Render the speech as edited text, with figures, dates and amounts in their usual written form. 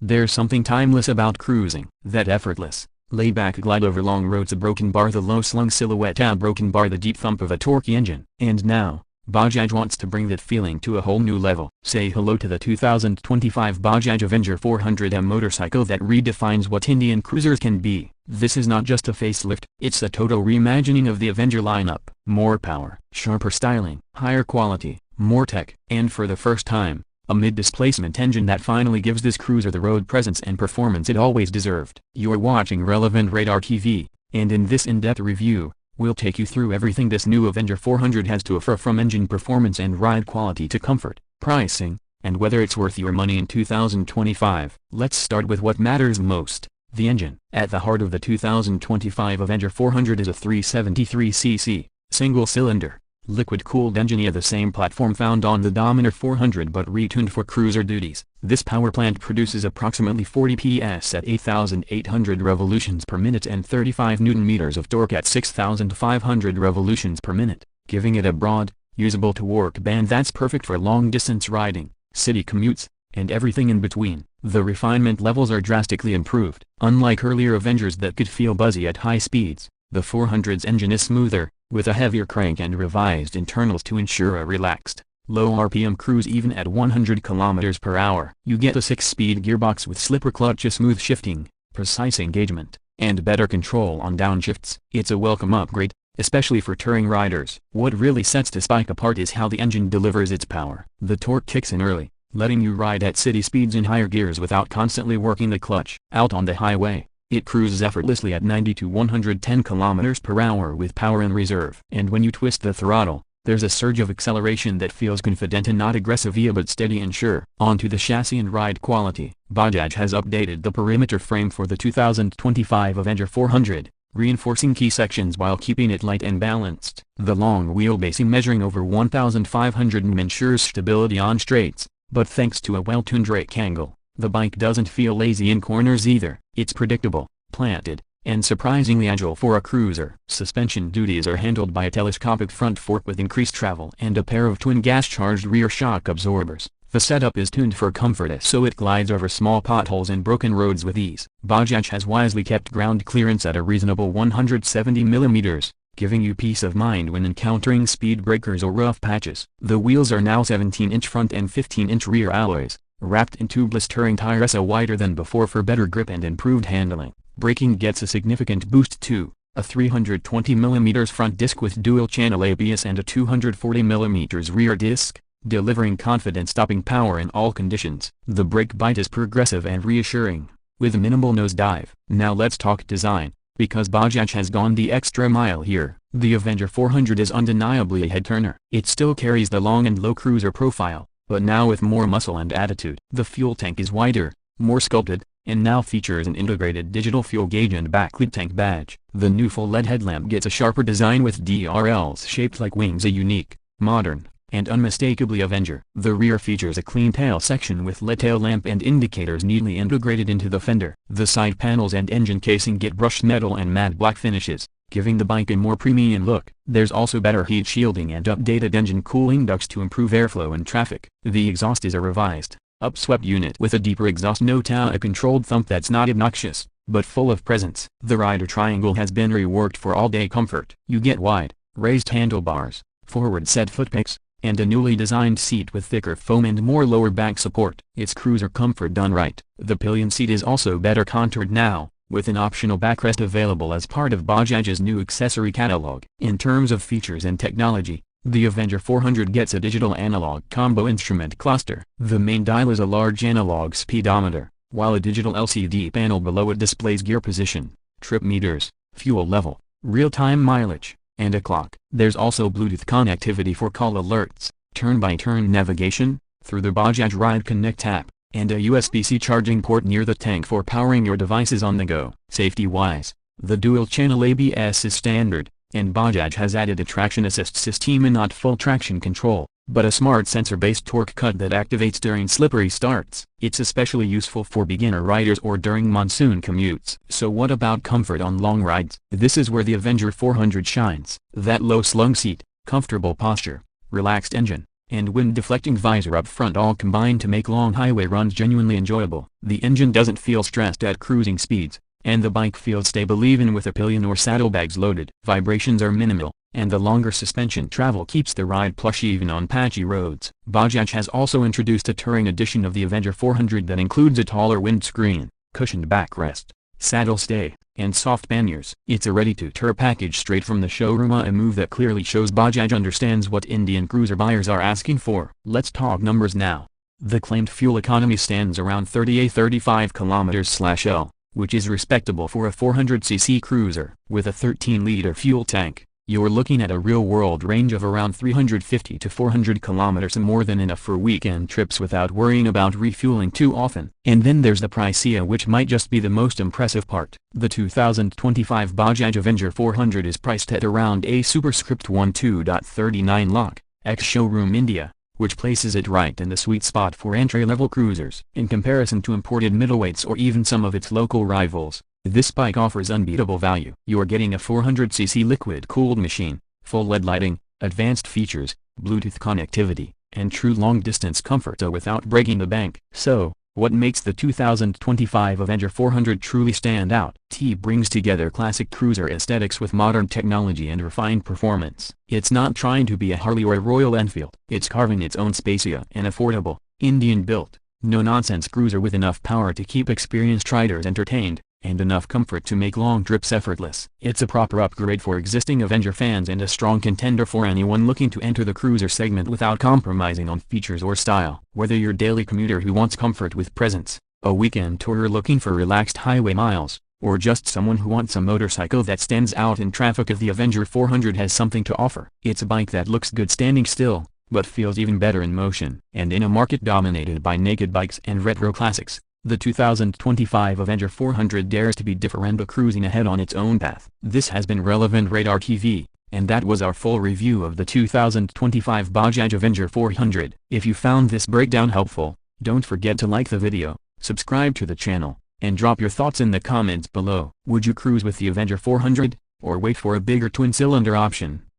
There's something timeless about cruising. That effortless, laid-back glide over long roads, a broken bar, the low-slung silhouette, a broken bar, the deep thump of a torquey engine. And now, Bajaj wants to bring that feeling to a whole new level. Say hello to the 2025 Bajaj Avenger 400M motorcycle that redefines what Indian cruisers can be. This is not just a facelift, it's a total reimagining of the Avenger lineup. More power, sharper styling, higher quality, more tech, and for the first time, a mid-displacement engine that finally gives this cruiser the road presence and performance it always deserved. You're watching Rev Radar TV, and in this in-depth review, we'll take you through everything this new Avenger 400 has to offer, from engine performance and ride quality to comfort, pricing, and whether it's worth your money in 2025. Let's start with what matters most, the engine. At the heart of the 2025 Avenger 400 is a 373cc, single-cylinder, liquid-cooled engine, the same platform found on the Dominator 400 but retuned for cruiser duties. This power plant produces approximately 40 PS at 8,800 revolutions per minute and 35 Nm of torque at 6,500 revolutions per minute, giving it a broad, usable torque band that's perfect for long-distance riding, city commutes, and everything in between. The refinement levels are drastically improved. Unlike earlier Avengers that could feel buzzy at high speeds, the 400's engine is smoother, with a heavier crank and revised internals to ensure a relaxed, low RPM cruise even at 100 km/h. You get a 6-speed gearbox with slipper clutch, a smooth shifting, precise engagement, and better control on downshifts. It's a welcome upgrade, especially for touring riders. What really sets this bike apart is how the engine delivers its power. The torque kicks in early, letting you ride at city speeds in higher gears without constantly working the clutch. Out on the highway, it cruises effortlessly at 90 to 110 km/h with power in reserve. And when you twist the throttle, there's a surge of acceleration that feels confident and not aggressive but steady and sure. Onto the chassis and ride quality. Bajaj has updated the perimeter frame for the 2025 Avenger 400, reinforcing key sections while keeping it light and balanced. The long wheelbase measuring over 1,500 mm ensures stability on straights, but thanks to a well-tuned rake angle, the bike doesn't feel lazy in corners either. It's predictable, planted, and surprisingly agile for a cruiser. Suspension duties are handled by a telescopic front fork with increased travel and a pair of twin gas-charged rear shock absorbers. The setup is tuned for comfort so it glides over small potholes and broken roads with ease. Bajaj has wisely kept ground clearance at a reasonable 170 mm, giving you peace of mind when encountering speed breakers or rough patches. The wheels are now 17-inch front and 15-inch rear alloys, wrapped in tubeless touring tires wider than before for better grip and improved handling. Braking gets a significant boost too, a 320 mm front disc with dual-channel ABS and a 240 mm rear disc, delivering confident stopping power in all conditions. The brake bite is progressive and reassuring, with minimal nosedive. Now let's talk design, because Bajaj has gone the extra mile here. The Avenger 400 is undeniably a head-turner. It still carries the long and low cruiser profile, but now with more muscle and attitude. The fuel tank is wider, more sculpted, and now features an integrated digital fuel gauge and backlit tank badge. The new full LED headlamp gets a sharper design with DRLs shaped like wings, a unique, modern, and unmistakably Avenger. The rear features a clean tail section with LED tail lamp and indicators neatly integrated into the fender. The side panels and engine casing get brushed metal and matte black finishes, giving the bike a more premium look. There's also better heat shielding and updated engine cooling ducts to improve airflow in traffic. The exhaust is a revised, upswept unit with a deeper exhaust note, a controlled thump that's not obnoxious, but full of presence. The rider triangle has been reworked for all-day comfort. You get wide, raised handlebars, forward-set footpegs, and a newly designed seat with thicker foam and more lower back support. It's cruiser comfort done right. The pillion seat is also better contoured now, with an optional backrest available as part of Bajaj's new accessory catalog. In terms of features and technology, the Avenger 400 gets a digital analog combo instrument cluster. The main dial is a large analog speedometer, while a digital LCD panel below it displays gear position, trip meters, fuel level, real-time mileage, and a clock. There's also Bluetooth connectivity for call alerts, turn-by-turn navigation, through the Bajaj Ride Connect app, and a USB-C charging port near the tank for powering your devices on the go. Safety-wise, the dual-channel ABS is standard, and Bajaj has added a traction assist system and not full traction control, but a smart sensor-based torque cut that activates during slippery starts. It's especially useful for beginner riders or during monsoon commutes. So what about comfort on long rides? This is where the Avenger 400 shines. That low-slung seat, comfortable posture, relaxed engine, and wind-deflecting visor up front all combine to make long highway runs genuinely enjoyable. The engine doesn't feel stressed at cruising speeds, and the bike feels stable even with a pillion or saddlebags loaded. Vibrations are minimal, and the longer suspension travel keeps the ride plush even on patchy roads. Bajaj has also introduced a touring edition of the Avenger 400 that includes a taller windscreen, cushioned backrest, saddle stay, and soft panniers. It's a ready-to-tour package straight from the showroom, a move that clearly shows Bajaj understands what Indian cruiser buyers are asking for. Let's talk numbers now. The claimed fuel economy stands around 38-35 km/L, which is respectable for a 400cc cruiser. With a 13-liter fuel tank, you're looking at a real-world range of around 350 to 400 kilometers, more than enough for weekend trips without worrying about refueling too often. And then there's the price, which might just be the most impressive part. The 2025 Bajaj Avenger 400 is priced at around a superscript 12.39 lakh, ex-showroom India, which places it right in the sweet spot for entry-level cruisers. In comparison to imported middleweights or even some of its local rivals, this bike offers unbeatable value. You're getting a 400cc liquid-cooled machine, full LED lighting, advanced features, Bluetooth connectivity, and true long-distance comfort without breaking the bank. So, what makes the 2025 Avenger 400 truly stand out? T brings together classic cruiser aesthetics with modern technology and refined performance. It's not trying to be a Harley or a Royal Enfield. It's carving its own space, an affordable, Indian-built, no-nonsense cruiser with enough power to keep experienced riders entertained, and enough comfort to make long trips effortless. It's a proper upgrade for existing Avenger fans and a strong contender for anyone looking to enter the cruiser segment without compromising on features or style. Whether you're a daily commuter who wants comfort with presence, a weekend tourer looking for relaxed highway miles, or just someone who wants a motorcycle that stands out in traffic, the Avenger 400 has something to offer. It's a bike that looks good standing still, but feels even better in motion. And in a market dominated by naked bikes and retro classics, the 2025 Avenger 400 dares to be different, cruising ahead on its own path. This has been Rev Radar TV, and that was our full review of the 2025 Bajaj Avenger 400. If you found this breakdown helpful, don't forget to like the video, subscribe to the channel, and drop your thoughts in the comments below. Would you cruise with the Avenger 400, or wait for a bigger twin-cylinder option?